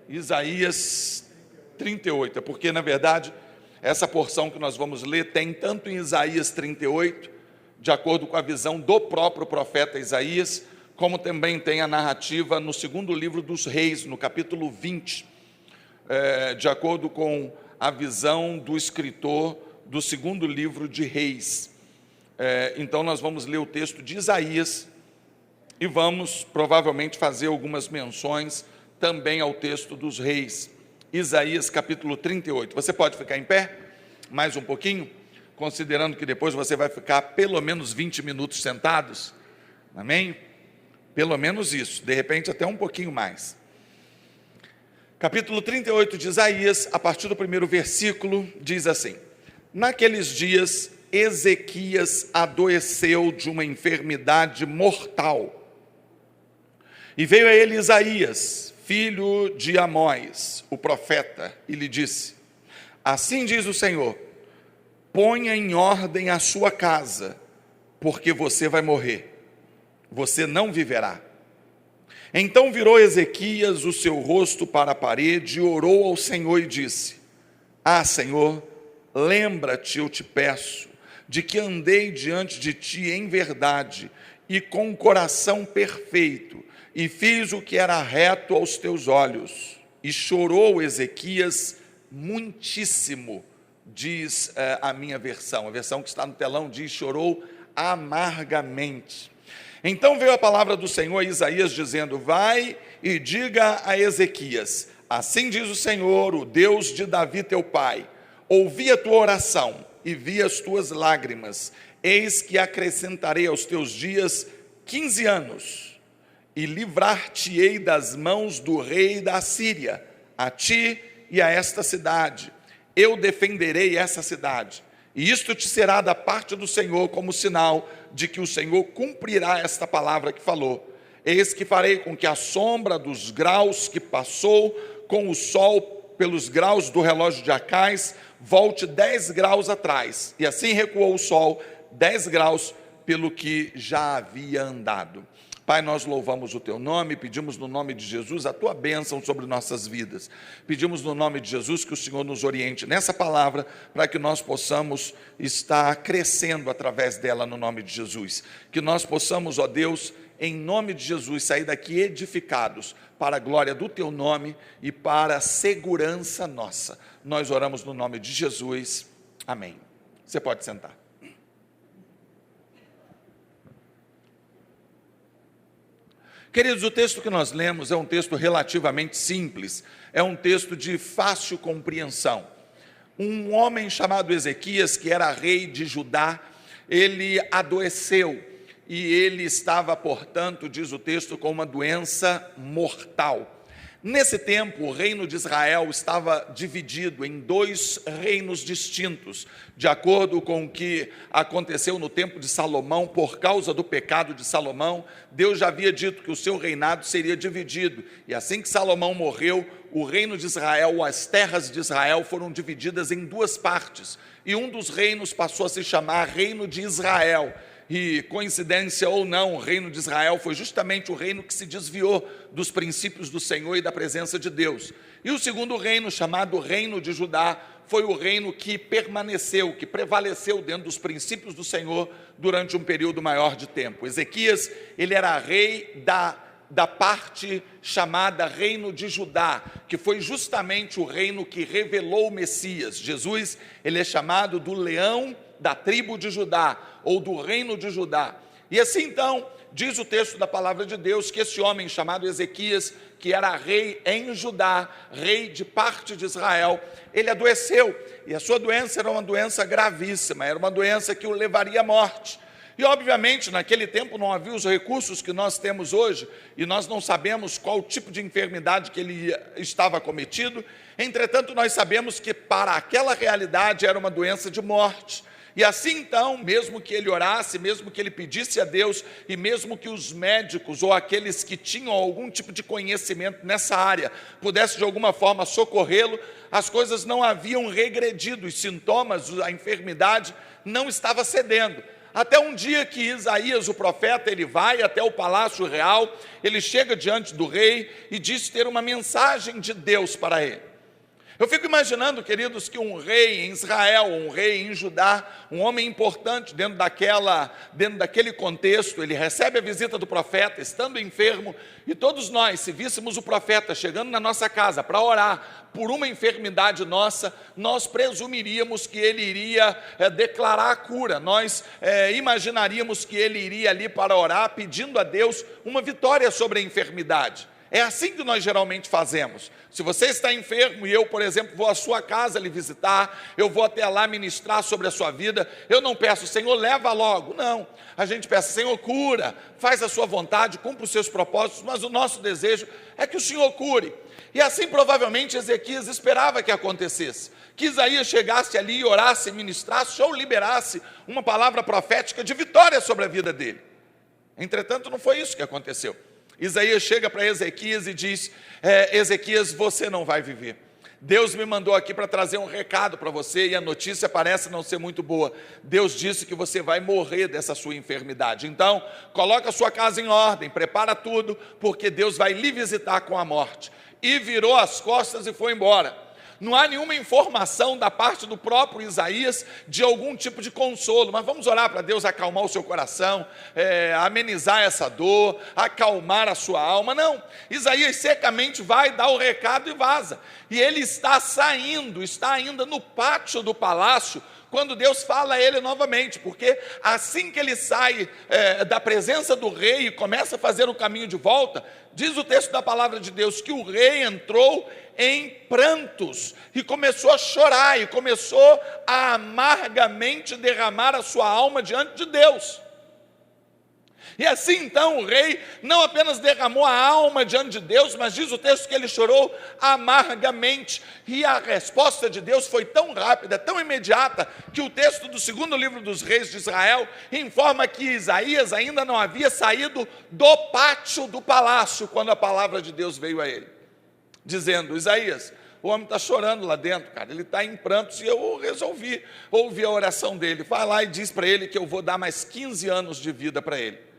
Isaías 38, é porque, na verdade, essa porção que nós vamos ler tem tanto em Isaías 38, de acordo com a visão do próprio profeta Isaías, como também tem a narrativa no segundo livro dos Reis, no capítulo 20, de acordo com a visão do escritor do segundo livro de Reis. Então nós vamos ler o texto de Isaías e vamos provavelmente fazer algumas menções também ao texto dos Reis. Isaías capítulo 38. Você pode ficar em pé mais um pouquinho, considerando que depois você vai ficar pelo menos 20 minutos sentados, amém? Pelo menos isso, de repente até um pouquinho mais. Capítulo 38 de Isaías, a partir do primeiro versículo, diz assim: naqueles dias, Ezequias adoeceu de uma enfermidade mortal, e veio a ele Isaías, filho de Amós, o profeta, e lhe disse: assim diz o Senhor, ponha em ordem a sua casa, porque você vai morrer, você não viverá. Então virou Ezequias o seu rosto para a parede, e orou ao Senhor e disse: ah, Senhor, lembra-te, eu te peço, de que andei diante de ti em verdade, e com um coração perfeito, e fiz o que era reto aos teus olhos. E chorou Ezequias muitíssimo, diz a minha versão. A versão que está no telão diz: chorou amargamente. Então veio a palavra do Senhor a Isaías dizendo: vai e diga a Ezequias, assim diz o Senhor, o Deus de Davi teu pai, ouvi a tua oração e vi as tuas lágrimas, eis que acrescentarei aos teus dias 15 anos, e livrar-te-ei das mãos do rei da Assíria, a ti e a esta cidade. Eu defenderei essa cidade, e isto te será da parte do Senhor como sinal de que o Senhor cumprirá esta palavra que falou. Eis que farei com que a sombra dos graus que passou com o sol pelos graus do relógio de Acais volte 10 graus atrás, e assim recuou o sol 10 graus pelo que já havia andado. Pai, nós louvamos o teu nome, pedimos no nome de Jesus a tua bênção sobre nossas vidas. Pedimos no nome de Jesus que o Senhor nos oriente nessa palavra, para que nós possamos estar crescendo através dela no nome de Jesus. Que nós possamos, ó Deus, em nome de Jesus, sair daqui edificados para a glória do teu nome e para a segurança nossa. Nós oramos no nome de Jesus. Amém. Você pode sentar. Queridos, o texto que nós lemos é um texto relativamente simples, é um texto de fácil compreensão. Um homem chamado Ezequias, que era rei de Judá, ele adoeceu, e ele estava, portanto, diz o texto, com uma doença mortal. Nesse tempo, o reino de Israel estava dividido em 2 reinos distintos, de acordo com o que aconteceu no tempo de Salomão. Por causa do pecado de Salomão, Deus já havia dito que o seu reinado seria dividido, e assim que Salomão morreu, o reino de Israel, as terras de Israel foram divididas em 2 partes, e um dos reinos passou a se chamar Reino de Israel. E, coincidência ou não, o reino de Israel foi justamente o reino que se desviou dos princípios do Senhor e da presença de Deus. E o segundo reino, chamado Reino de Judá, foi o reino que permaneceu, que prevaleceu dentro dos princípios do Senhor durante um período maior de tempo. Ezequias, ele era rei da parte chamada Reino de Judá, que foi justamente o reino que revelou o Messias. Jesus, ele é chamado do leão da tribo de Judá, ou do reino de Judá. E assim então, diz o texto da palavra de Deus, que esse homem chamado Ezequias, que era rei em Judá, rei de parte de Israel, ele adoeceu, e a sua doença era uma doença gravíssima, era uma doença que o levaria à morte. E obviamente naquele tempo não havia os recursos que nós temos hoje, e nós não sabemos qual tipo de enfermidade que ele estava cometido. Entretanto, nós sabemos que para aquela realidade era uma doença de morte. E assim então, mesmo que ele orasse, mesmo que ele pedisse a Deus, e mesmo que os médicos ou aqueles que tinham algum tipo de conhecimento nessa área pudessem de alguma forma socorrê-lo, as coisas não haviam regredido, os sintomas, a enfermidade não estava cedendo. Até um dia que Isaías, o profeta, ele vai até o palácio real, ele chega diante do rei e diz ter uma mensagem de Deus para ele. Eu fico imaginando, queridos, que um rei em Israel, um rei em Judá, um homem importante dentro daquele contexto, ele recebe a visita do profeta, estando enfermo, e todos nós, se víssemos o profeta chegando na nossa casa para orar por uma enfermidade nossa, nós presumiríamos que ele iria declarar a cura, nós imaginaríamos que ele iria ali para orar, pedindo a Deus uma vitória sobre a enfermidade. É assim que nós geralmente fazemos. Se você está enfermo e eu, por exemplo, vou à sua casa lhe visitar, eu vou até lá ministrar sobre a sua vida, eu não peço, Senhor, leva logo. Não, a gente peça, Senhor, cura, faz a sua vontade, cumpra os seus propósitos, mas o nosso desejo é que o Senhor cure. E assim provavelmente Ezequias esperava que acontecesse, que Isaías chegasse ali e orasse, ministrasse ou liberasse uma palavra profética de vitória sobre a vida dele. Entretanto, não foi isso que aconteceu. Isaías chega para Ezequias e diz, Ezequias, você não vai viver. Deus me mandou aqui para trazer um recado para você e a notícia parece não ser muito boa. Deus disse que você vai morrer dessa sua enfermidade. Então, coloca a sua casa em ordem, prepara tudo, porque Deus vai lhe visitar com a morte. E virou as costas e foi embora. Não há nenhuma informação da parte do próprio Isaías de algum tipo de consolo, mas vamos orar para Deus acalmar o seu coração, amenizar essa dor, acalmar a sua alma. Não, Isaías secamente vai dar o recado e vaza, e ele está saindo, está ainda no pátio do palácio, quando Deus fala a ele novamente, porque assim que ele sai da presença do rei e começa a fazer o caminho de volta, diz o texto da palavra de Deus, que o rei entrou em prantos, e começou a chorar, e começou a amargamente derramar a sua alma diante de Deus. E assim então o rei não apenas derramou a alma diante de Deus, mas diz o texto que ele chorou amargamente, e a resposta de Deus foi tão rápida, tão imediata, que o texto do segundo livro dos reis de Israel informa que Isaías ainda não havia saído do pátio do palácio, quando a palavra de Deus veio a ele, dizendo, Isaías, o homem está chorando lá dentro, cara, ele está em prantos, e eu resolvi ouvir a oração dele, vai lá e diz para ele que eu vou dar mais 15 anos de vida para ele.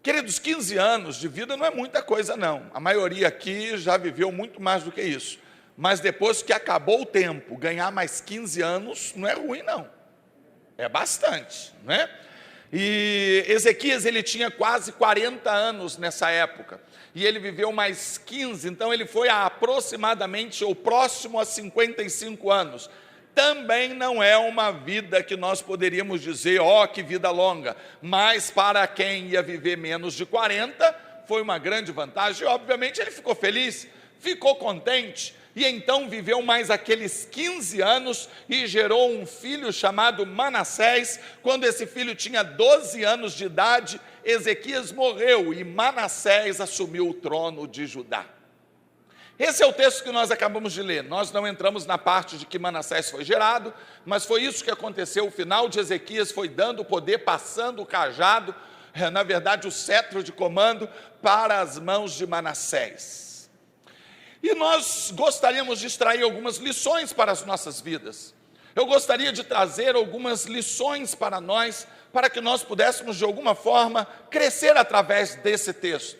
Queridos, 15 anos de vida não é muita coisa não, a maioria aqui já viveu muito mais do que isso, mas depois que acabou o tempo, ganhar mais 15 anos não é ruim não, é bastante, né? E Ezequias, ele tinha quase 40 anos nessa época, e ele viveu mais 15, então ele foi a aproximadamente, ou próximo a 55 anos, também não é uma vida que nós poderíamos dizer, que vida longa, mas para quem ia viver menos de 40, foi uma grande vantagem, e obviamente ele ficou feliz, ficou contente, e então viveu mais aqueles 15 anos, e gerou um filho chamado Manassés. Quando esse filho tinha 12 anos de idade, Ezequias morreu, e Manassés assumiu o trono de Judá. Esse é o texto que nós acabamos de ler. Nós não entramos na parte de que Manassés foi gerado, mas foi isso que aconteceu. O final de Ezequias foi dando o poder, passando o cajado, na verdade o cetro de comando, para as mãos de Manassés. E nós gostaríamos de extrair algumas lições para as nossas vidas. Eu gostaria de trazer algumas lições para nós, para que nós pudéssemos de alguma forma crescer através desse texto,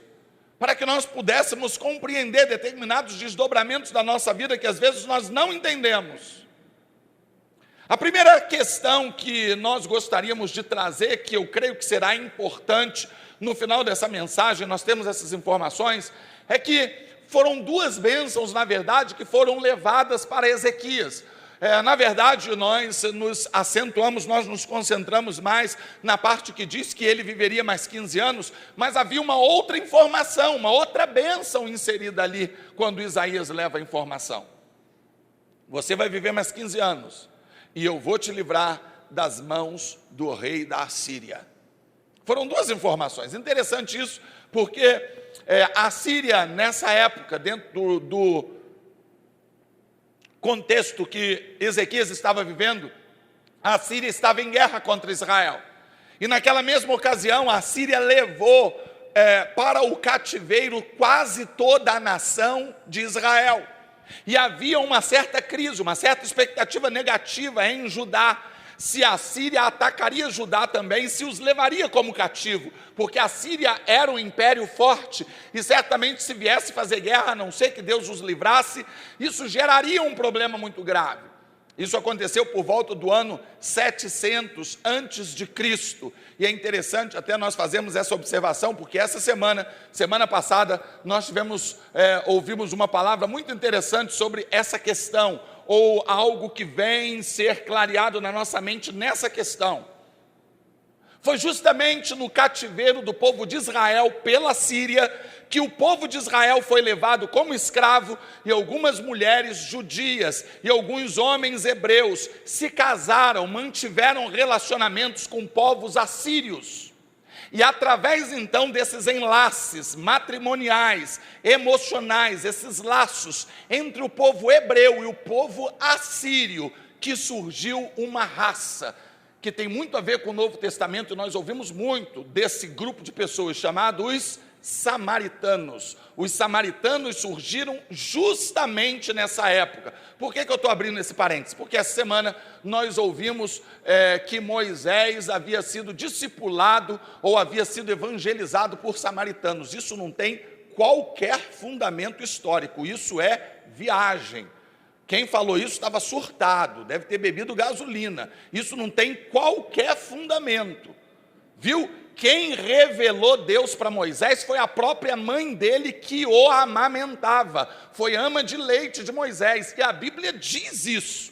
para que nós pudéssemos compreender determinados desdobramentos da nossa vida que às vezes nós não entendemos. A primeira questão que nós gostaríamos de trazer, que eu creio que será importante no final dessa mensagem, nós temos essas informações, é que foram duas bênçãos, na verdade, que foram levadas para Ezequias. Na verdade, nós nos acentuamos, nós nos concentramos mais na parte que diz que ele viveria mais 15 anos, mas havia uma outra informação, uma outra bênção inserida ali, quando Isaías leva a informação. Você vai viver mais 15 anos, e eu vou te livrar das mãos do rei da Assíria. Foram duas informações, interessante isso, porque a Síria, nessa época, dentro do contexto que Ezequias estava vivendo, a Síria estava em guerra contra Israel, e naquela mesma ocasião a Síria levou para o cativeiro quase toda a nação de Israel, e havia uma certa crise, uma certa expectativa negativa em Judá. se a Síria atacaria Judá também, se os levaria como cativo, porque a Síria era um império forte, e certamente se viesse fazer guerra, a não ser que Deus os livrasse, isso geraria um problema muito grave. Isso aconteceu por volta do ano 700 antes de Cristo, e é interessante até nós fazermos essa observação, porque essa semana passada, nós ouvimos uma palavra muito interessante sobre essa questão, ou algo que vem ser clareado na nossa mente nessa questão. Foi justamente no cativeiro do povo de Israel pela Síria que o povo de Israel foi levado como escravo, e algumas mulheres judias e alguns homens hebreus se casaram, mantiveram relacionamentos com povos assírios. E através então desses enlaces matrimoniais, emocionais, esses laços entre o povo hebreu e o povo assírio, que surgiu uma raça que tem muito a ver com o Novo Testamento. Nós ouvimos muito desse grupo de pessoas chamados os samaritanos. Os samaritanos surgiram justamente nessa época. Por que eu estou abrindo esse parênteses? Porque essa semana nós ouvimos que Moisés havia sido discipulado ou havia sido evangelizado por samaritanos. Isso não tem qualquer fundamento histórico, isso é viagem. Quem falou isso estava surtado, deve ter bebido gasolina. Isso não tem qualquer fundamento, viu? Quem revelou Deus para Moisés foi a própria mãe dele, que o amamentava. Foi ama de leite de Moisés, e a Bíblia diz isso.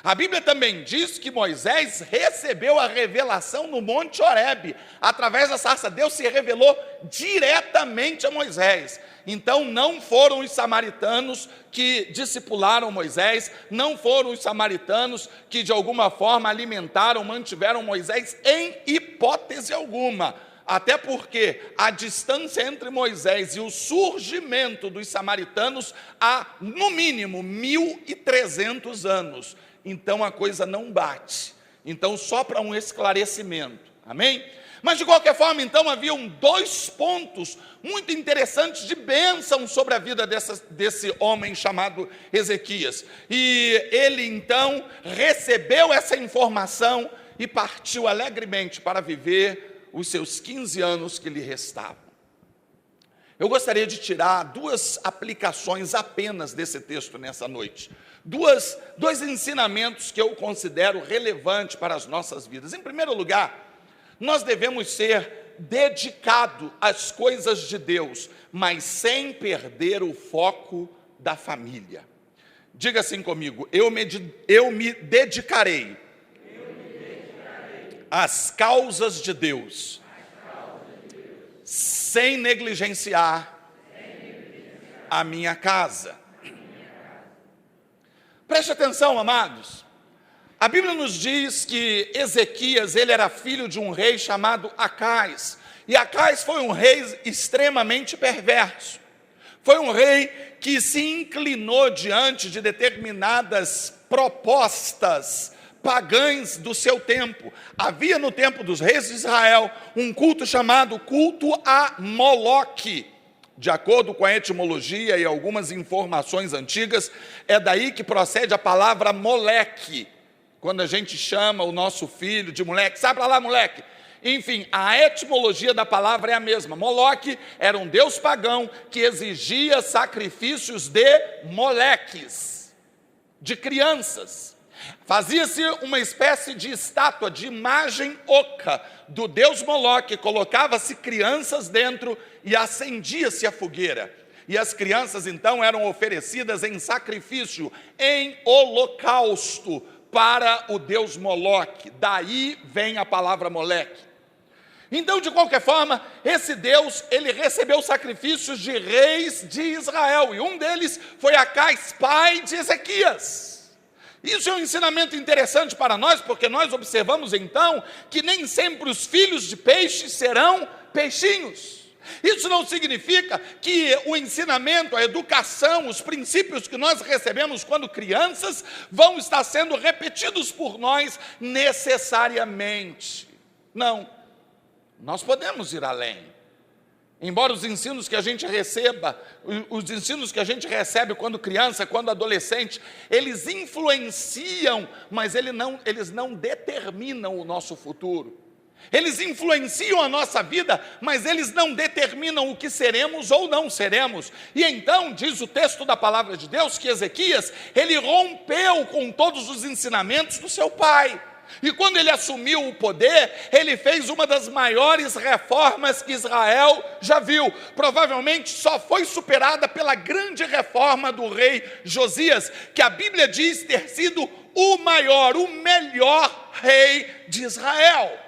A Bíblia também diz que Moisés recebeu a revelação no Monte Horebe, através da sarça. Deus se revelou diretamente a Moisés. Então não foram os samaritanos que discipularam Moisés, não foram os samaritanos que de alguma forma alimentaram, mantiveram Moisés, em hipótese alguma. Até porque a distância entre Moisés e o surgimento dos samaritanos há, no mínimo, 1.300 anos. Então a coisa não bate. Então, só para um esclarecimento, amém? Mas de qualquer forma, então, haviam dois pontos muito interessantes de bênção sobre a vida desse homem chamado Ezequias. E ele então recebeu essa informação e partiu alegremente para viver os seus 15 anos que lhe restavam. Eu gostaria de tirar duas aplicações apenas desse texto nessa noite. Dois ensinamentos que eu considero relevantes para as nossas vidas. Em primeiro lugar, nós devemos ser dedicados às coisas de Deus, mas sem perder o foco da família. Diga assim comigo: eu me dedicarei às causas de Deus, sem negligenciar a minha casa. Preste atenção, amados. A Bíblia nos diz que Ezequias, ele era filho de um rei chamado Acais. E Acais foi um rei extremamente perverso. Foi um rei que se inclinou diante de determinadas propostas pagãs do seu tempo. Havia no tempo dos reis de Israel um culto chamado culto a Moloque. De acordo com a etimologia e algumas informações antigas, é daí que procede a palavra moleque. Quando a gente chama o nosso filho de moleque, sai para lá, moleque. Enfim, a etimologia da palavra é a mesma. Moloque era um deus pagão que exigia sacrifícios de moleques, de crianças. Fazia-se uma espécie de estátua, de imagem oca do deus Moloque, colocava-se crianças dentro e acendia-se a fogueira. E as crianças então eram oferecidas em sacrifício, em holocausto, para o deus Moloque. Daí vem a palavra moleque. Então, de qualquer forma, esse Deus, ele recebeu sacrifícios de reis de Israel, e um deles foi Acais, pai de Ezequias. Isso é um ensinamento interessante para nós, porque nós observamos então que nem sempre os filhos de peixe serão peixinhos. Isso não significa que o ensinamento, a educação, os princípios que nós recebemos quando crianças vão estar sendo repetidos por nós necessariamente. Não, nós podemos ir além. Embora os ensinos que a gente receba, os ensinos que a gente recebe quando criança, quando adolescente, eles influenciam, mas eles não determinam o nosso futuro. Eles influenciam a nossa vida, mas eles não determinam o que seremos ou não seremos. E então, diz o texto da palavra de Deus, que Ezequias, ele rompeu com todos os ensinamentos do seu pai. E quando ele assumiu o poder, ele fez uma das maiores reformas que Israel já viu. Provavelmente só foi superada pela grande reforma do rei Josias, que a Bíblia diz ter sido o maior, o melhor rei de Israel.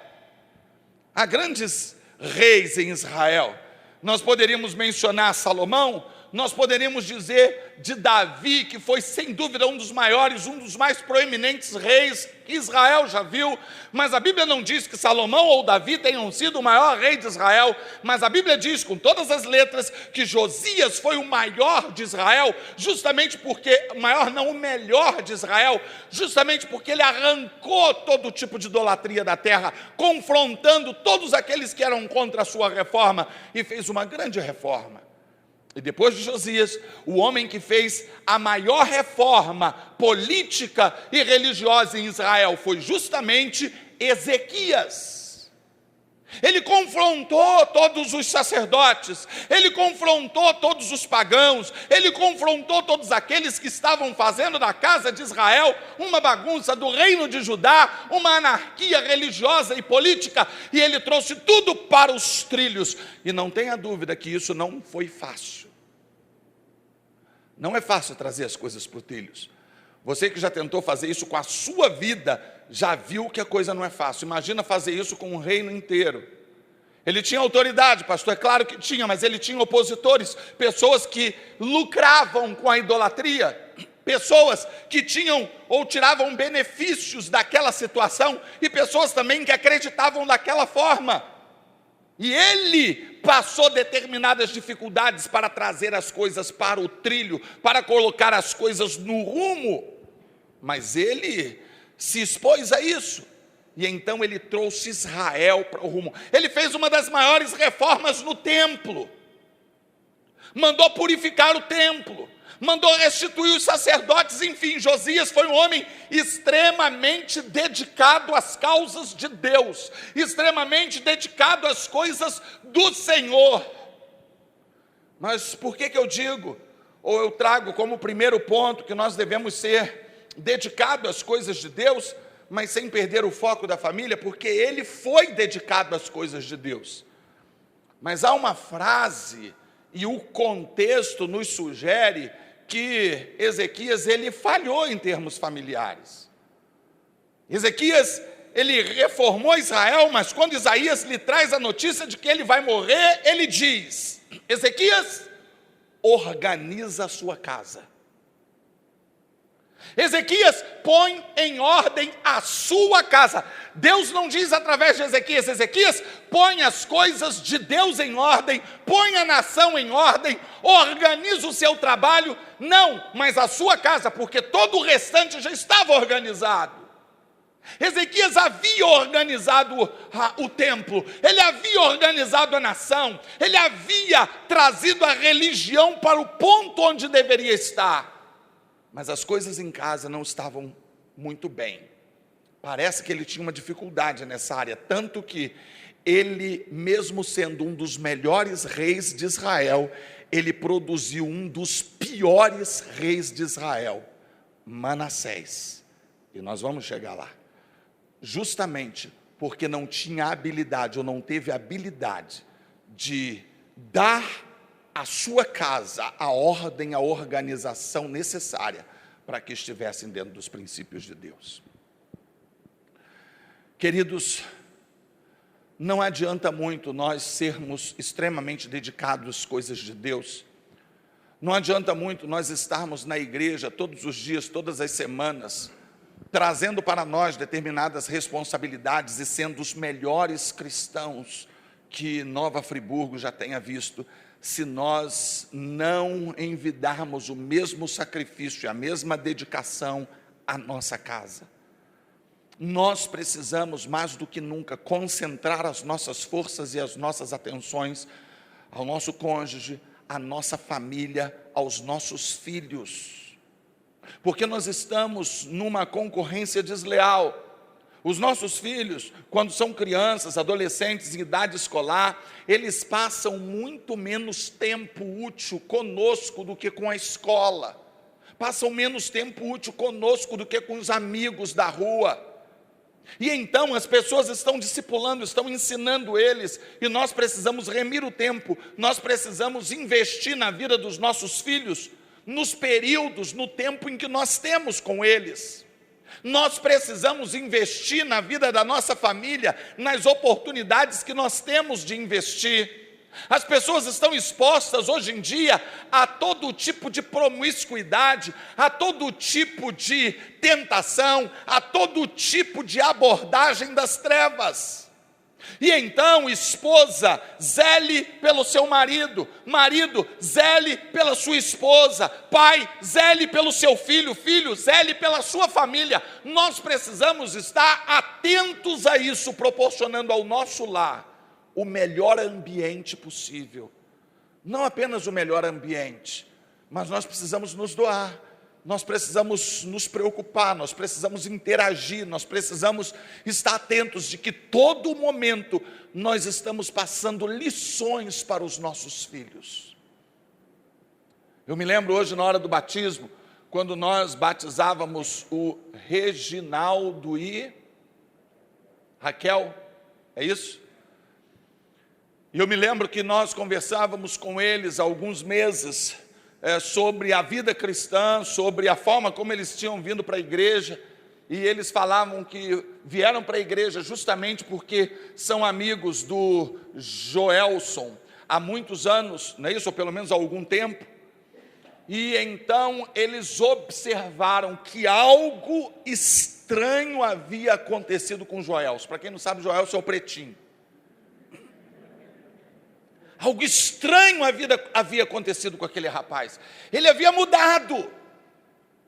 Há grandes reis em Israel. Nós poderíamos mencionar Salomão, nós poderíamos dizer de Davi, que foi sem dúvida um dos maiores, um dos mais proeminentes reis que Israel já viu, mas a Bíblia não diz que Salomão ou Davi tenham sido o maior rei de Israel, mas a Bíblia diz com todas as letras que Josias foi o maior de Israel, justamente porque, maior não, o melhor de Israel, justamente porque ele arrancou todo tipo de idolatria da terra, confrontando todos aqueles que eram contra a sua reforma, e fez uma grande reforma. E depois de Josias, o homem que fez a maior reforma política e religiosa em Israel foi justamente Ezequias. Ele confrontou todos os sacerdotes, ele confrontou todos os pagãos, ele confrontou todos aqueles que estavam fazendo da casa de Israel uma bagunça, do reino de Judá, uma anarquia religiosa e política, e ele trouxe tudo para os trilhos. E não tenha dúvida que isso não foi fácil. Não é fácil trazer as coisas para os trilhos. Você que já tentou fazer isso com a sua vida, já viu que a coisa não é fácil. Imagina fazer isso com um reino inteiro. Ele tinha autoridade, pastor, é claro que tinha, mas ele tinha opositores, pessoas que lucravam com a idolatria, pessoas que tinham ou tiravam benefícios daquela situação, e pessoas também que acreditavam daquela forma. E ele passou determinadas dificuldades para trazer as coisas para o trilho, para colocar as coisas no rumo, mas ele se expôs a isso, e então ele trouxe Israel para o rumo. Ele fez uma das maiores reformas no templo, mandou purificar o templo, mandou restituir os sacerdotes, enfim, Josias foi um homem extremamente dedicado às causas de Deus, extremamente dedicado às coisas do Senhor. Mas por que eu digo, ou eu trago como primeiro ponto, que nós devemos ser dedicados às coisas de Deus, mas sem perder o foco da família? Porque ele foi dedicado às coisas de Deus. Mas há uma frase, e o contexto nos sugere que Ezequias, ele falhou em termos familiares. Ezequias, ele reformou Israel, mas quando Isaías lhe traz a notícia de que ele vai morrer, ele diz: Ezequias, organiza a sua casa. Ezequias, põe em ordem a sua casa. Deus não diz através de Ezequias: Ezequias, põe as coisas de Deus em ordem, põe a nação em ordem, organiza o seu trabalho. Não, mas a sua casa, porque todo o restante já estava organizado. Ezequias havia organizado o templo, ele havia organizado a nação, ele havia trazido a religião para o ponto onde deveria estar. Mas as coisas em casa não estavam muito bem. Parece que ele tinha uma dificuldade nessa área, tanto que ele, mesmo sendo um dos melhores reis de Israel, ele produziu um dos piores reis de Israel, Manassés. E nós vamos chegar lá. Justamente porque não tinha habilidade, ou não teve habilidade de dar à sua casa a ordem, a organização necessária para que estivessem dentro dos princípios de Deus. Queridos, não adianta muito nós sermos extremamente dedicados às coisas de Deus. Não adianta muito nós estarmos na igreja todos os dias, todas as semanas, trazendo para nós determinadas responsabilidades e sendo os melhores cristãos que Nova Friburgo já tenha visto, se nós não envidarmos o mesmo sacrifício e a mesma dedicação à nossa casa. Nós precisamos, mais do que nunca, concentrar as nossas forças e as nossas atenções ao nosso cônjuge, à nossa família, aos nossos filhos. Porque nós estamos numa concorrência desleal. Os nossos filhos, quando são crianças, adolescentes em idade escolar, eles passam muito menos tempo útil conosco do que com a escola. Passam menos tempo útil conosco do que com os amigos da rua. E então as pessoas estão discipulando, estão ensinando eles, e nós precisamos remir o tempo, nós precisamos investir na vida dos nossos filhos, nos períodos, no tempo em que nós temos com eles. Nós precisamos investir na vida da nossa família, nas oportunidades que nós temos de investir. As pessoas estão expostas hoje em dia a todo tipo de promiscuidade, a todo tipo de tentação, a todo tipo de abordagem das trevas. E então, esposa, zele pelo seu marido, marido, zele pela sua esposa, pai, zele pelo seu filho, filho, zele pela sua família. Nós precisamos estar atentos a isso, proporcionando ao nosso lar o melhor ambiente possível. Não apenas o melhor ambiente, mas nós precisamos nos doar, nós precisamos nos preocupar, nós precisamos interagir, nós precisamos estar atentos de que todo momento nós estamos passando lições para os nossos filhos. Eu me lembro hoje na hora do batismo, quando nós batizávamos o Reginaldo e Raquel, é isso? E eu me lembro que nós conversávamos com eles há alguns meses sobre a vida cristã, sobre a forma como eles tinham vindo para a igreja, e eles falavam que vieram para a igreja justamente porque são amigos do Joelson há muitos anos, não é isso? Ou pelo menos há algum tempo, e então eles observaram que algo estranho havia acontecido com o Joelson. Para quem não sabe, Joelson é o pretinho. Algo estranho havia acontecido com aquele rapaz. Ele havia mudado.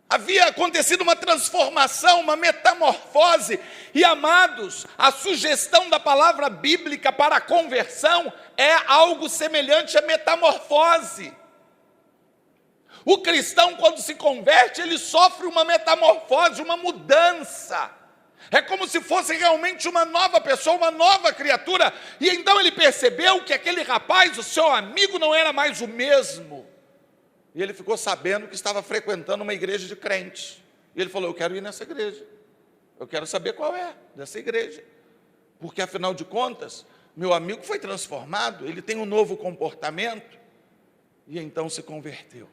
Havia acontecido uma transformação, uma metamorfose. E, amados, a sugestão da palavra bíblica para a conversão é algo semelhante à metamorfose. O cristão, quando se converte, ele sofre uma metamorfose, uma mudança. É como se fosse realmente uma nova pessoa, uma nova criatura. E então ele percebeu que aquele rapaz, o seu amigo, não era mais o mesmo. E ele ficou sabendo que estava frequentando uma igreja de crentes. E ele falou: eu quero ir nessa igreja. Eu quero saber qual é dessa igreja. Porque afinal de contas, meu amigo foi transformado, ele tem um novo comportamento. E então se converteu.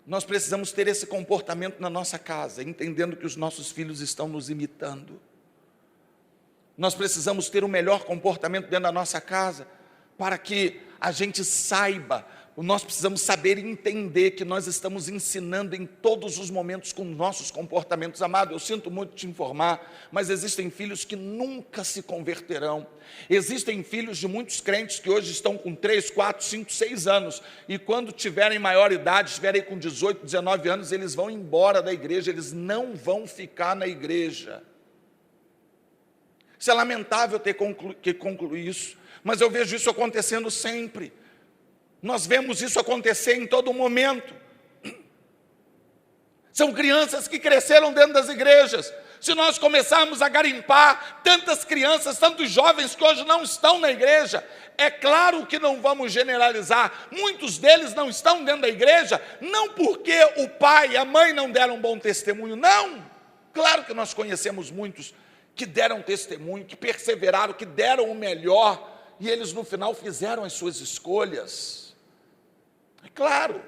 Nós precisamos ter esse comportamento na nossa casa, entendendo que os nossos filhos estão nos imitando. Nós precisamos ter o melhor comportamento dentro da nossa casa, para que a gente saiba, nós precisamos saber e entender que nós estamos ensinando em todos os momentos com nossos comportamentos. Amado, eu sinto muito te informar, mas existem filhos que nunca se converterão. Existem filhos de muitos crentes que hoje estão com 3, 4, 5, 6 anos, e quando tiverem maior idade, estiverem com 18, 19 anos, eles vão embora da igreja, eles não vão ficar na igreja. Isso é lamentável ter que concluir isso, mas eu vejo isso acontecendo sempre. Nós vemos isso acontecer em todo momento. São crianças que cresceram dentro das igrejas. Se nós começarmos a garimpar tantas crianças, tantos jovens que hoje não estão na igreja, é claro que não vamos generalizar. Muitos deles não estão dentro da igreja, não porque o pai e a mãe não deram um bom testemunho, não. Claro que nós conhecemos muitos que deram testemunho, que perseveraram, que deram o melhor, e eles no final fizeram as suas escolhas. É claro,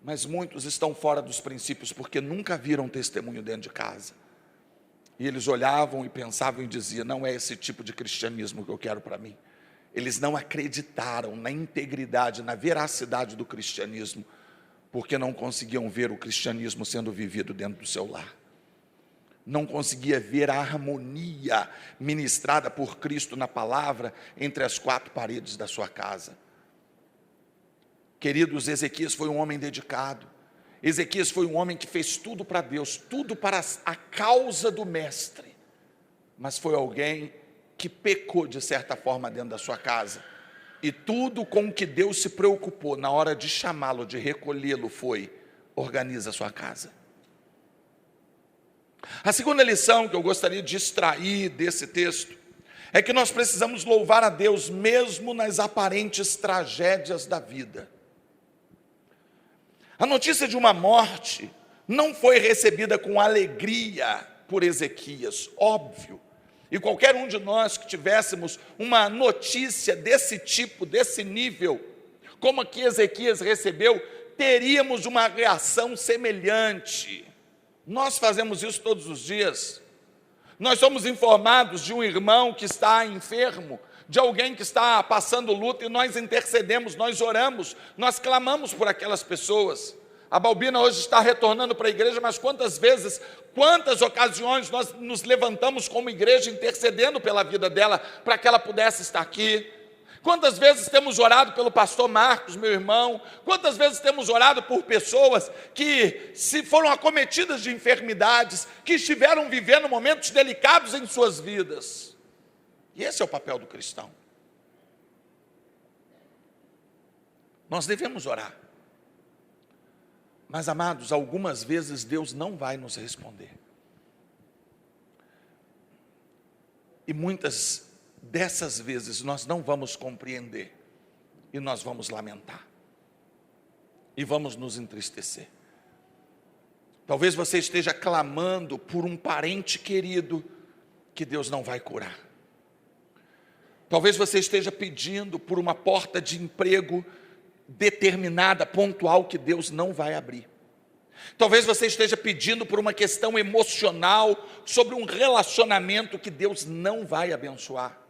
mas muitos estão fora dos princípios porque nunca viram testemunho dentro de casa. E eles olhavam e pensavam e diziam: não é esse tipo de cristianismo que eu quero para mim. Eles não acreditaram na integridade, na veracidade do cristianismo, porque não conseguiam ver o cristianismo sendo vivido dentro do seu lar. Não conseguia ver a harmonia ministrada por Cristo na palavra entre as 4 paredes da sua casa. Queridos, Ezequias foi um homem dedicado. Ezequias foi um homem que fez tudo para Deus, tudo para a causa do mestre. Mas foi alguém que pecou de certa forma dentro da sua casa. E tudo com que Deus se preocupou na hora de chamá-lo, de recolhê-lo, foi: organiza a sua casa. A segunda lição que eu gostaria de extrair desse texto é que nós precisamos louvar a Deus mesmo nas aparentes tragédias da vida. A notícia de uma morte não foi recebida com alegria por Ezequias, óbvio. E qualquer um de nós que tivéssemos uma notícia desse tipo, desse nível, como a que Ezequias recebeu, teríamos uma reação semelhante. Nós fazemos isso todos os dias. Nós somos informados de um irmão que está enfermo, de alguém que está passando luto, e nós intercedemos, nós oramos, nós clamamos por aquelas pessoas. A Balbina hoje está retornando para a igreja, mas quantas vezes, quantas ocasiões nós nos levantamos como igreja intercedendo pela vida dela, para que ela pudesse estar aqui? Quantas vezes temos orado pelo pastor Marcos, meu irmão? Quantas vezes temos orado por pessoas que se foram acometidas de enfermidades, que estiveram vivendo momentos delicados em suas vidas? E esse é o papel do cristão. Nós devemos orar. Mas, amados, algumas vezes Deus não vai nos responder. E muitas dessas vezes nós não vamos compreender. E nós vamos lamentar. E vamos nos entristecer. Talvez você esteja clamando por um parente querido que Deus não vai curar. Talvez você esteja pedindo por uma porta de emprego determinada, pontual, que Deus não vai abrir. Talvez você esteja pedindo por uma questão emocional, sobre um relacionamento que Deus não vai abençoar.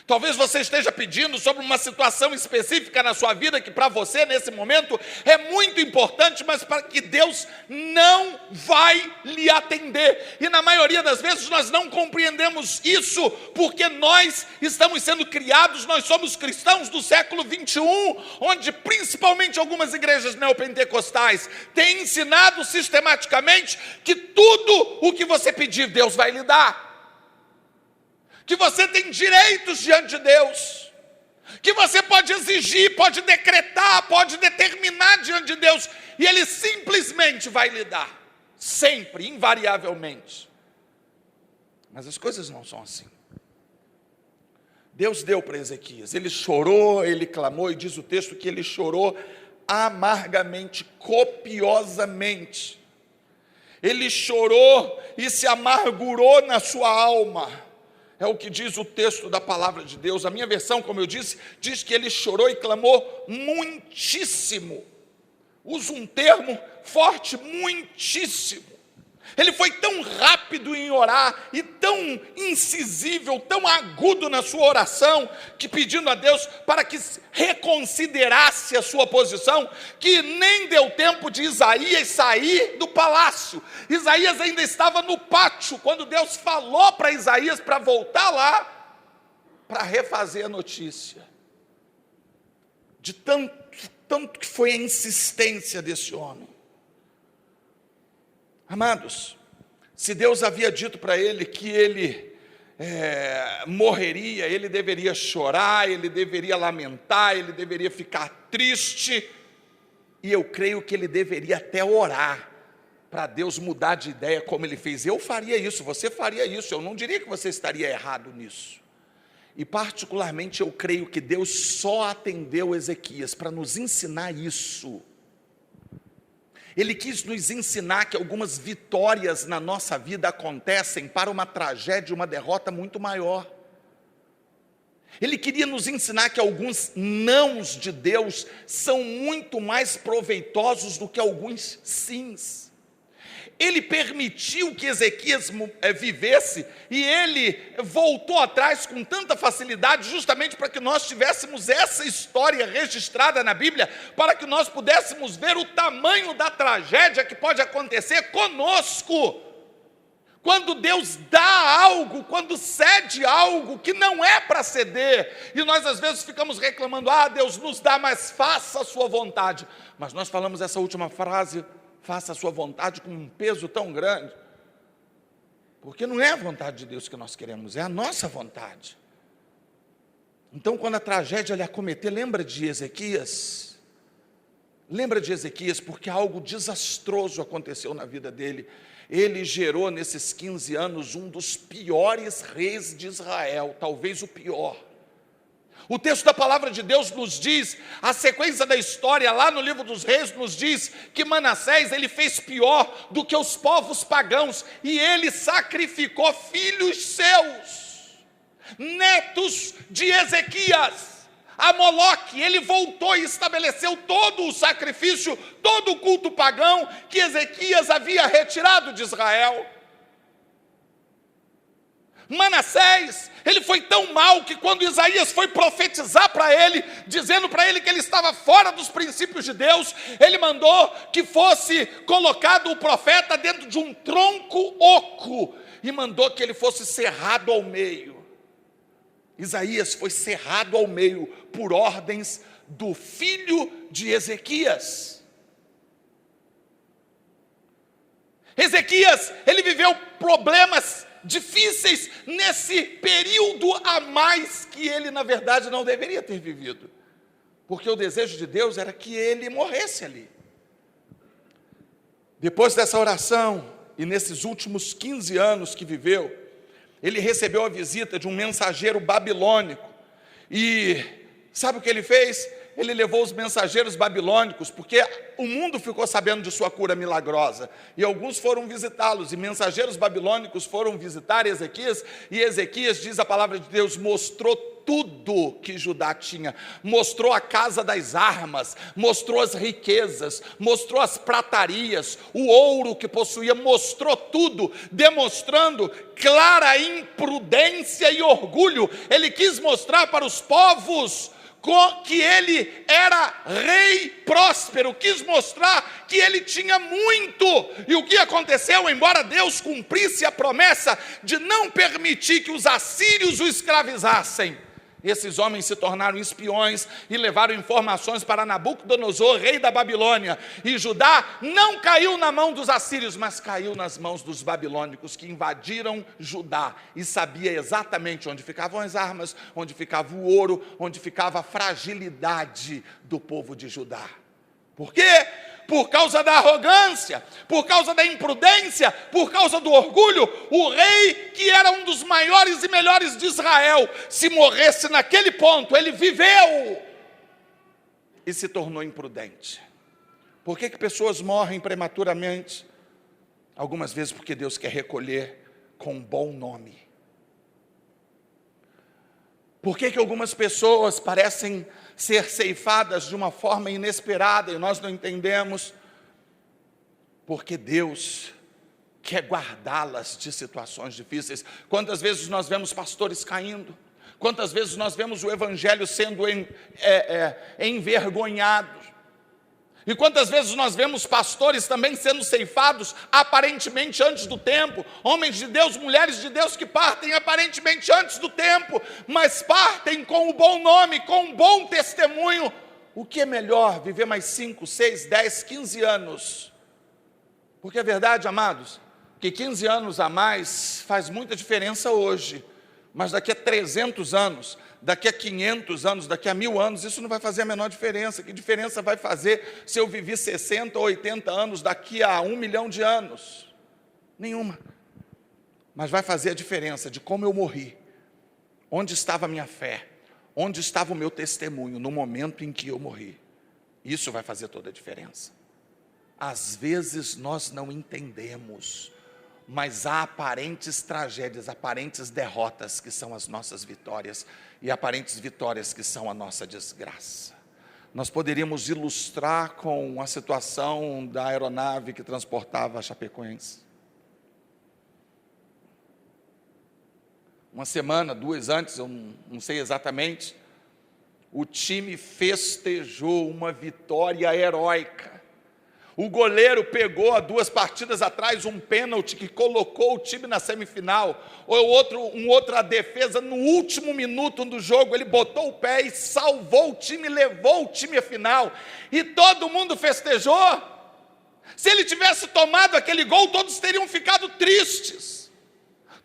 Talvez você esteja pedindo sobre uma situação específica na sua vida, que para você nesse momento é muito importante, mas para que Deus não vai lhe atender. E na maioria das vezes nós não compreendemos isso, porque nós estamos sendo criados, nós somos cristãos do século 21, onde principalmente algumas igrejas neopentecostais têm ensinado sistematicamente que tudo o que você pedir, Deus vai lhe dar. Que você tem direitos diante de Deus, que você pode exigir, pode decretar, pode determinar diante de Deus, e Ele simplesmente vai lhe dar, sempre, invariavelmente. Mas as coisas não são assim. Deus deu para Ezequias, ele chorou, ele clamou, e diz o texto que ele chorou amargamente, copiosamente. Ele chorou e se amargurou na sua alma. É o que diz o texto da palavra de Deus. A minha versão, como eu disse, diz que ele chorou e clamou muitíssimo. Usa um termo forte, muitíssimo. Ele foi tão rápido em orar e tão incisível, tão agudo na sua oração, que pedindo a Deus para que reconsiderasse a sua posição, que nem deu tempo de Isaías sair do palácio. Isaías ainda estava no pátio, quando Deus falou para Isaías para voltar lá, para refazer a notícia. De tanto que foi a insistência desse homem. Amados, se Deus havia dito para ele que ele morreria, ele deveria chorar, ele deveria lamentar, ele deveria ficar triste, e eu creio que ele deveria até orar, para Deus mudar de ideia como ele fez. Eu faria isso, você faria isso, eu não diria que você estaria errado nisso. E particularmente eu creio que Deus só atendeu Ezequias para nos ensinar isso. Ele quis nos ensinar que algumas vitórias na nossa vida acontecem para uma tragédia, uma derrota muito maior. Ele queria nos ensinar que alguns nãos de Deus são muito mais proveitosos do que alguns sims. Ele permitiu que Ezequias vivesse, e ele voltou atrás com tanta facilidade, justamente para que nós tivéssemos essa história registrada na Bíblia, para que nós pudéssemos ver o tamanho da tragédia que pode acontecer conosco, quando Deus dá algo, quando cede algo que não é para ceder, e nós às vezes ficamos reclamando, Deus nos dá, mas faça a sua vontade. Mas nós falamos essa última frase, faça a sua vontade, com um peso tão grande, porque não é a vontade de Deus que nós queremos, é a nossa vontade. Então, quando a tragédia lhe acometer, lembra de Ezequias? Lembra de Ezequias, porque algo desastroso aconteceu na vida dele. Ele gerou nesses 15 anos um dos piores reis de Israel, talvez o pior. O texto da palavra de Deus nos diz, a sequência da história lá no livro dos reis nos diz que Manassés, ele fez pior do que os povos pagãos, e ele sacrificou filhos seus, netos de Ezequias, a Moloque. Ele voltou e estabeleceu todo o sacrifício, todo o culto pagão que Ezequias havia retirado de Israel. Manassés, ele foi tão mal que quando Isaías foi profetizar para ele, dizendo para ele que ele estava fora dos princípios de Deus, ele mandou que fosse colocado o profeta dentro de um tronco oco, e mandou que ele fosse cerrado ao meio. Isaías foi cerrado ao meio por ordens do filho de Ezequias. Ezequias, ele viveu problemas difíceis nesse período a mais que ele, na verdade, não deveria ter vivido, porque o desejo de Deus era que ele morresse ali. Depois dessa oração, e nesses últimos 15 anos que viveu, ele recebeu a visita de um mensageiro babilônico, e sabe o que ele fez? Ele levou os mensageiros babilônicos, porque o mundo ficou sabendo de sua cura milagrosa, e alguns foram visitá-los, e mensageiros babilônicos foram visitar Ezequias, e Ezequias, diz a palavra de Deus, mostrou tudo que Judá tinha, mostrou a casa das armas, mostrou as riquezas, mostrou as pratarias, o ouro que possuía, mostrou tudo, demonstrando clara imprudência e orgulho. Ele quis mostrar para os povos que ele era rei próspero, quis mostrar que ele tinha muito. E o que aconteceu? Embora Deus cumprisse a promessa de não permitir que os assírios o escravizassem, esses homens se tornaram espiões e levaram informações para Nabucodonosor, rei da Babilônia. E Judá não caiu na mão dos assírios, mas caiu nas mãos dos babilônicos, que invadiram Judá e sabia exatamente onde ficavam as armas, onde ficava o ouro, onde ficava a fragilidade do povo de Judá. Por quê? Por causa da arrogância, por causa da imprudência, por causa do orgulho. O rei, que era um dos maiores e melhores de Israel, se morresse naquele ponto, ele viveu e se tornou imprudente. Por que pessoas morrem prematuramente? Algumas vezes porque Deus quer recolher com um bom nome. Por que algumas pessoas parecem ser ceifadas de uma forma inesperada e nós não entendemos? Porque Deus quer guardá-las de situações difíceis. Quantas vezes nós vemos pastores caindo? Quantas vezes nós vemos o evangelho sendo envergonhado? E quantas vezes nós vemos pastores também sendo ceifados aparentemente antes do tempo, homens de Deus, mulheres de Deus que partem aparentemente antes do tempo, mas partem com o bom nome, com um bom testemunho. O que é melhor? Viver mais 5, 6, 10, 15 anos. Porque é verdade, amados, que 15 anos a mais faz muita diferença hoje, mas daqui a 300 anos, daqui a 500 anos, daqui a 1000 anos, isso não vai fazer a menor diferença. Que diferença vai fazer se eu viver 60 ou 80 anos daqui a 1 milhão de anos? Nenhuma. Mas vai fazer a diferença de como eu morri, onde estava a minha fé, onde estava o meu testemunho no momento em que eu morri. Isso vai fazer toda a diferença. Às vezes nós não entendemos, mas há aparentes tragédias, aparentes derrotas que são as nossas vitórias, e aparentes vitórias que são a nossa desgraça. Nós poderíamos ilustrar com a situação da aeronave que transportava a Chapecoense. Uma semana, 2 antes, eu não sei exatamente, o time festejou uma vitória heróica. O goleiro pegou há 2 partidas atrás um pênalti que colocou o time na semifinal. Outra defesa no último minuto do jogo, ele botou o pé e salvou o time, levou o time à final. E todo mundo festejou. Se ele tivesse tomado aquele gol, todos teriam ficado tristes.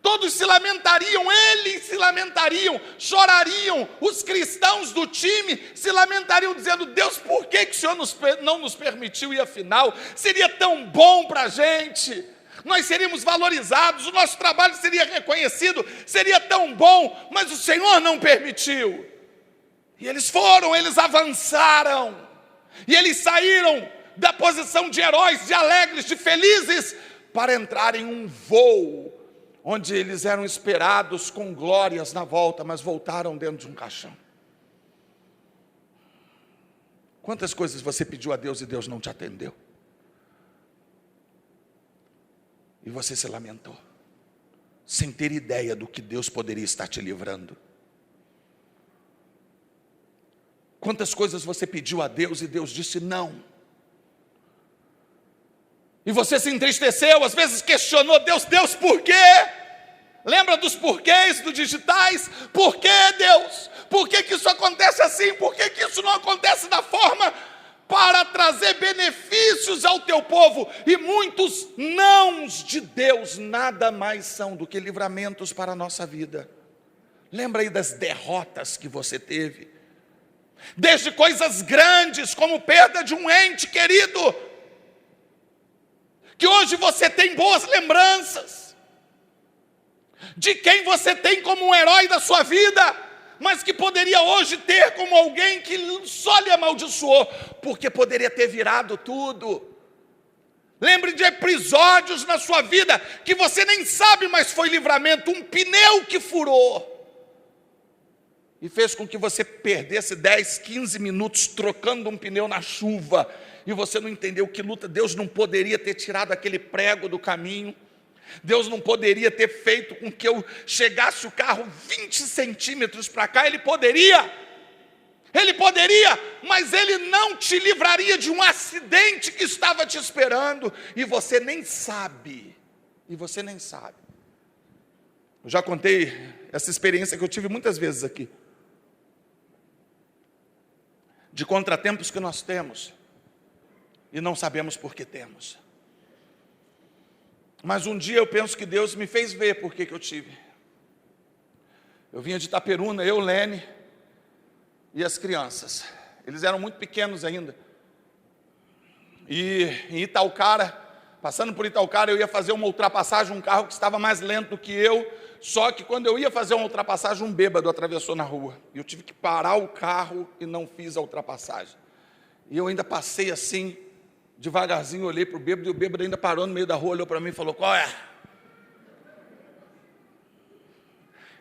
Todos se lamentariam, eles se lamentariam, chorariam. Os cristãos do time se lamentariam, dizendo: Deus, por que o Senhor não nos permitiu ir à final? Seria tão bom para a gente, nós seríamos valorizados, o nosso trabalho seria reconhecido, seria tão bom, mas o Senhor não permitiu. E eles foram, eles avançaram, e eles saíram da posição de heróis, de alegres, de felizes, para entrar em um voo, onde eles eram esperados com glórias na volta, mas voltaram dentro de um caixão. Quantas coisas você pediu a Deus e Deus não te atendeu? E você se lamentou, sem ter ideia do que Deus poderia estar te livrando. Quantas coisas você pediu a Deus e Deus disse não? E você se entristeceu, às vezes questionou Deus: Deus, por quê? Lembra dos porquês dos digitais? Por que, Deus? Por que isso acontece assim? Por que isso não acontece da forma para trazer benefícios ao teu povo? E muitos nãos de Deus nada mais são do que livramentos para a nossa vida. Lembra aí das derrotas que você teve, desde coisas grandes como perda de um ente querido, que hoje você tem boas lembranças, de quem você tem como um herói da sua vida, mas que poderia hoje ter como alguém que só lhe amaldiçoou, porque poderia ter virado tudo. Lembre de episódios na sua vida que você nem sabe, mas foi livramento. Um pneu que furou e fez com que você perdesse 10, 15 minutos trocando um pneu na chuva, e você não entendeu que luta. Deus não poderia ter tirado aquele prego do caminho, Deus não poderia ter feito com que eu chegasse o carro 20 centímetros para cá. Ele poderia, mas Ele não te livraria de um acidente que estava te esperando, e você nem sabe, Eu já contei essa experiência que eu tive muitas vezes aqui, de contratempos que nós temos, e não sabemos por que temos. Mas um dia eu penso que Deus me fez ver por que eu tive. Eu vinha de Itaperuna, eu, Lene e as crianças. Eles eram muito pequenos ainda. E em Itaocara, passando por Itaocara, eu ia fazer uma ultrapassagem, um carro que estava mais lento do que eu. Só que quando eu ia fazer uma ultrapassagem, um bêbado atravessou na rua. E eu tive que parar o carro e não fiz a ultrapassagem. E eu ainda passei assim, devagarzinho, olhei para o bêbado, e o bêbado ainda parou no meio da rua, olhou para mim e falou: qual é?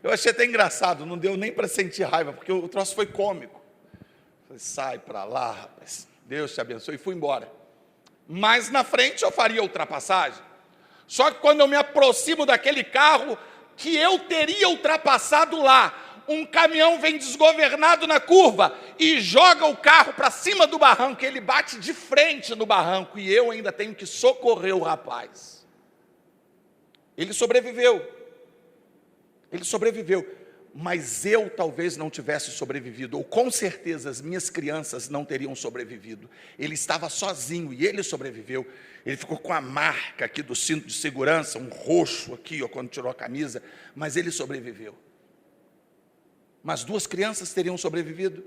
Eu achei até engraçado, não deu nem para sentir raiva, porque o troço foi cômico. Falei: sai para lá, rapaz, Deus te abençoe, e fui embora. Mas na frente eu faria a ultrapassagem. Só que quando eu me aproximo daquele carro que eu teria ultrapassado lá, um caminhão vem desgovernado na curva e joga o carro para cima do barranco. Ele bate de frente no barranco e eu ainda tenho que socorrer o rapaz. Ele sobreviveu, mas eu talvez não tivesse sobrevivido, ou com certeza as minhas crianças não teriam sobrevivido. Ele estava sozinho e ele sobreviveu. Ele ficou com a marca aqui do cinto de segurança, um roxo aqui, ó, quando tirou a camisa, mas ele sobreviveu. Mas 2 crianças teriam sobrevivido.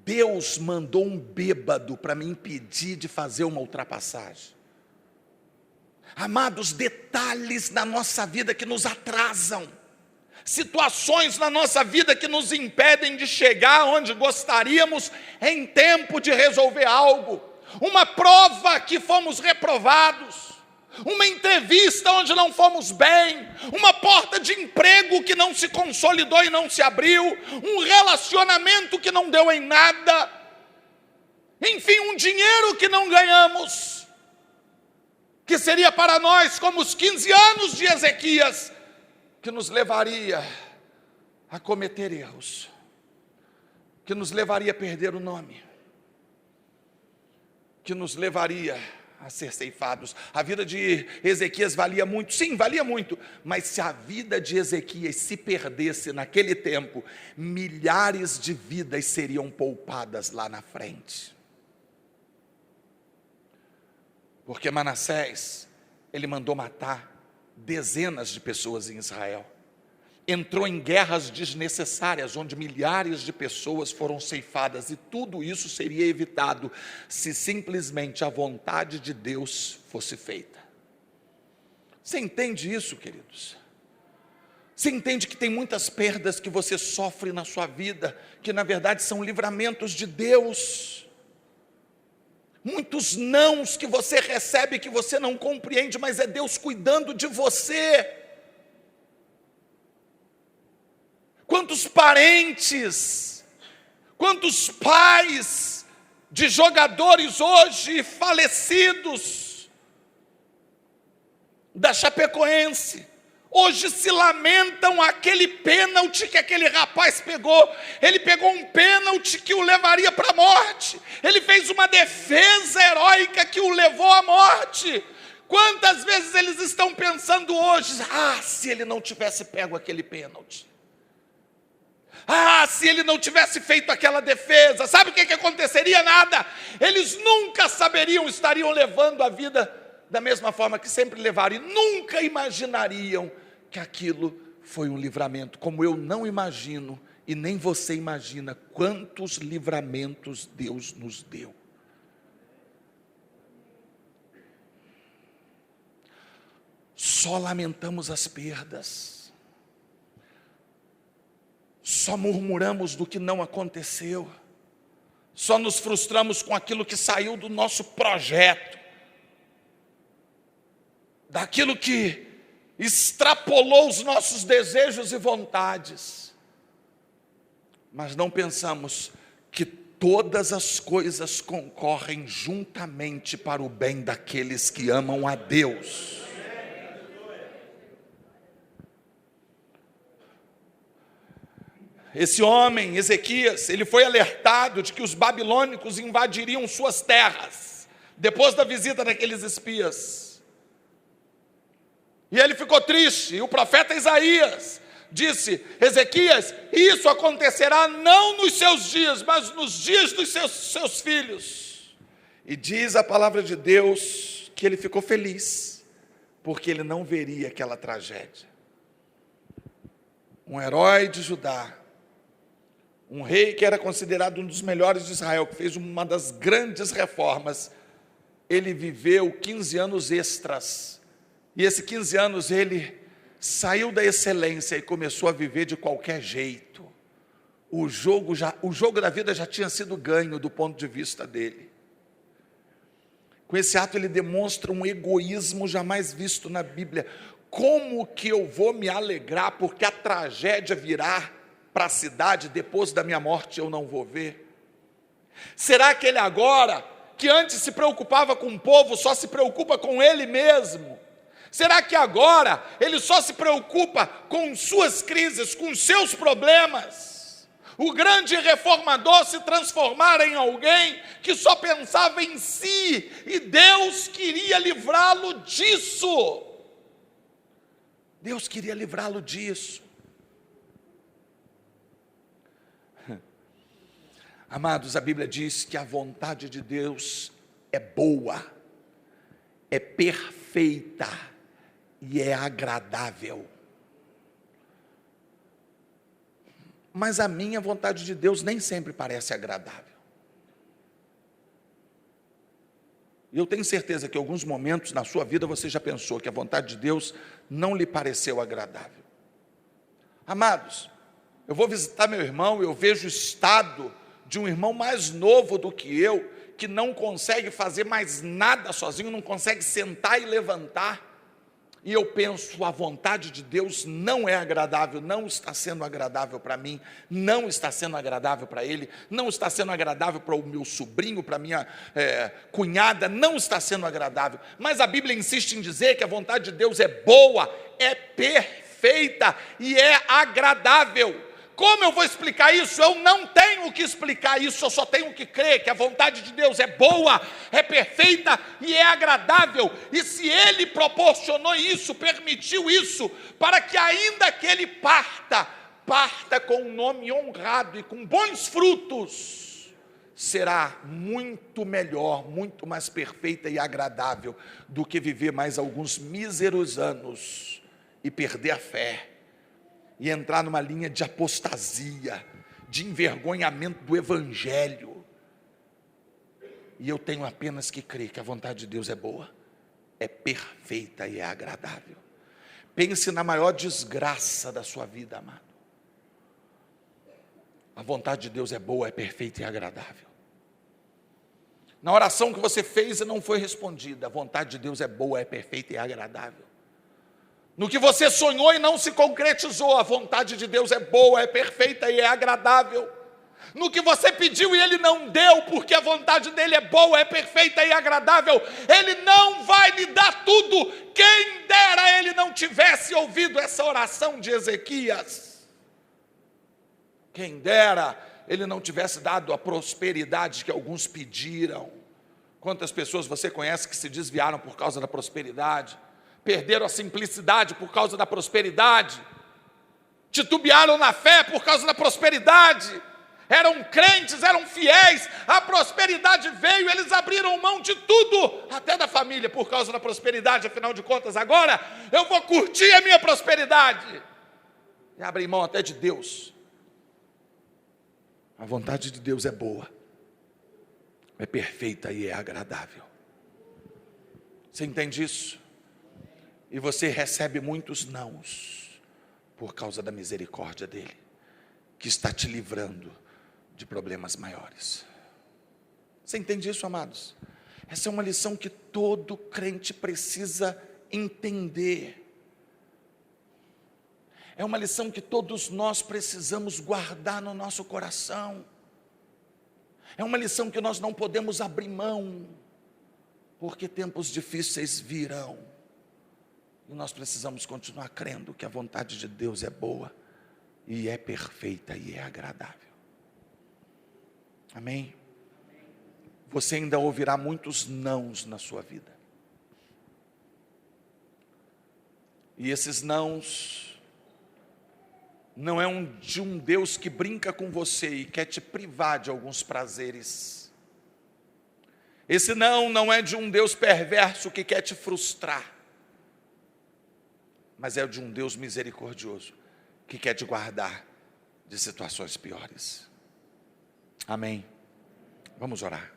Deus mandou um bêbado para me impedir de fazer uma ultrapassagem. Amados, detalhes na nossa vida que nos atrasam, situações na nossa vida que nos impedem de chegar onde gostaríamos em tempo de resolver algo, uma prova que fomos reprovados, uma entrevista onde não fomos bem, uma porta de emprego que não se consolidou e não se abriu, um relacionamento que não deu em nada, enfim, um dinheiro que não ganhamos, que seria para nós como os 15 anos de Ezequias, que nos levaria a cometer erros, que nos levaria a perder o nome, que nos levaria a ser ceifados. A vida de Ezequias valia muito, sim, valia muito, mas se a vida de Ezequias se perdesse naquele tempo, milhares de vidas seriam poupadas lá na frente. Porque Manassés, ele mandou matar dezenas de pessoas em Israel. Entrou em guerras desnecessárias, onde milhares de pessoas foram ceifadas, e tudo isso seria evitado se simplesmente a vontade de Deus fosse feita. Você entende isso, queridos? Você entende que tem muitas perdas que você sofre na sua vida, que na verdade são livramentos de Deus. Muitos nãos que você recebe, que você não compreende, mas é Deus cuidando de você. Quantos parentes, quantos pais de jogadores hoje falecidos da Chapecoense, hoje se lamentam aquele pênalti que aquele rapaz pegou. Ele pegou um pênalti que o levaria para a morte. Ele fez uma defesa heróica que o levou à morte. Quantas vezes eles estão pensando hoje: se ele não tivesse pego aquele pênalti. Se ele não tivesse feito aquela defesa, sabe o que aconteceria? Nada. Eles nunca saberiam, estariam levando a vida da mesma forma que sempre levaram, e nunca imaginariam que aquilo foi um livramento, como eu não imagino, e nem você imagina, quantos livramentos Deus nos deu. Só lamentamos as perdas, só murmuramos do que não aconteceu, só nos frustramos com aquilo que saiu do nosso projeto, daquilo que extrapolou os nossos desejos e vontades, mas não pensamos que todas as coisas concorrem juntamente para o bem daqueles que amam a Deus. Esse homem, Ezequias, ele foi alertado de que os babilônicos invadiriam suas terras, depois da visita daqueles espias. E ele ficou triste, e o profeta Isaías disse: Ezequias, isso acontecerá não nos seus dias, mas nos dias dos seus filhos. E diz a palavra de Deus que ele ficou feliz, porque ele não veria aquela tragédia. Um herói de Judá, um rei que era considerado um dos melhores de Israel, que fez uma das grandes reformas, ele viveu 15 anos extras, e esses 15 anos ele saiu da excelência e começou a viver de qualquer jeito. O jogo da vida já tinha sido ganho do ponto de vista dele. Com esse ato ele demonstra um egoísmo jamais visto na Bíblia. Como que eu vou me alegrar porque a tragédia virá para a cidade, depois da minha morte eu não vou ver? Será que ele agora, que antes se preocupava com o povo, só se preocupa com ele mesmo? Será que agora ele só se preocupa com suas crises, com seus problemas? O grande reformador se transformara em alguém que só pensava em si, e Deus queria livrá-lo disso. Deus queria livrá-lo disso. Amados, a Bíblia diz que a vontade de Deus é boa, é perfeita e é agradável. Mas a minha vontade de Deus nem sempre parece agradável. E eu tenho certeza que em alguns momentos na sua vida você já pensou que a vontade de Deus não lhe pareceu agradável. Amados, eu vou visitar meu irmão, eu vejo o estado de um irmão mais novo do que eu, que não consegue fazer mais nada sozinho, não consegue sentar e levantar, e eu penso: a vontade de Deus não é agradável, não está sendo agradável para mim, não está sendo agradável para ele, não está sendo agradável para o meu sobrinho, para a minha cunhada, não está sendo agradável. Mas a Bíblia insiste em dizer que a vontade de Deus é boa, é perfeita e é agradável. Como eu vou explicar isso? Eu não tenho que explicar isso, eu só tenho que crer que a vontade de Deus é boa, é perfeita e é agradável. E se Ele proporcionou isso, permitiu isso, para que ainda que Ele parta com um nome honrado e com bons frutos, será muito melhor, muito mais perfeita e agradável do que viver mais alguns míseros anos e perder a fé, e entrar numa linha de apostasia, de envergonhamento do Evangelho. E eu tenho apenas que crer que a vontade de Deus é boa, é perfeita e é agradável. Pense na maior desgraça da sua vida, amado. A vontade de Deus é boa, é perfeita e agradável. Na oração que você fez e não foi respondida, a vontade de Deus é boa, é perfeita e agradável. No que você sonhou e não se concretizou, a vontade de Deus é boa, é perfeita e é agradável. No que você pediu e Ele não deu, porque a vontade dEle é boa, é perfeita e agradável, Ele não vai lhe dar tudo. Quem dera Ele não tivesse ouvido essa oração de Ezequias. Quem dera Ele não tivesse dado a prosperidade que alguns pediram. Quantas pessoas você conhece que se desviaram por causa da prosperidade? Perderam a simplicidade por causa da prosperidade, titubearam na fé por causa da prosperidade, eram crentes, eram fiéis, a prosperidade veio, eles abriram mão de tudo, até da família, por causa da prosperidade. Afinal de contas, agora eu vou curtir a minha prosperidade, e abrem mão até de Deus. A vontade de Deus é boa, é perfeita e é agradável. Você entende isso? E você recebe muitos nãos por causa da misericórdia dEle, que está te livrando de problemas maiores. Você entende isso, amados? Essa é uma lição que todo crente precisa entender. É uma lição que todos nós precisamos guardar no nosso coração. É uma lição que nós não podemos abrir mão, porque tempos difíceis virão. E nós precisamos continuar crendo que a vontade de Deus é boa, e é perfeita e é agradável. Amém? Você ainda ouvirá muitos nãos na sua vida. E esses nãos não é de um Deus que brinca com você e quer te privar de alguns prazeres. Esse não é de um Deus perverso que quer te frustrar, mas é de um Deus misericordioso, que quer te guardar de situações piores. Amém? Vamos orar.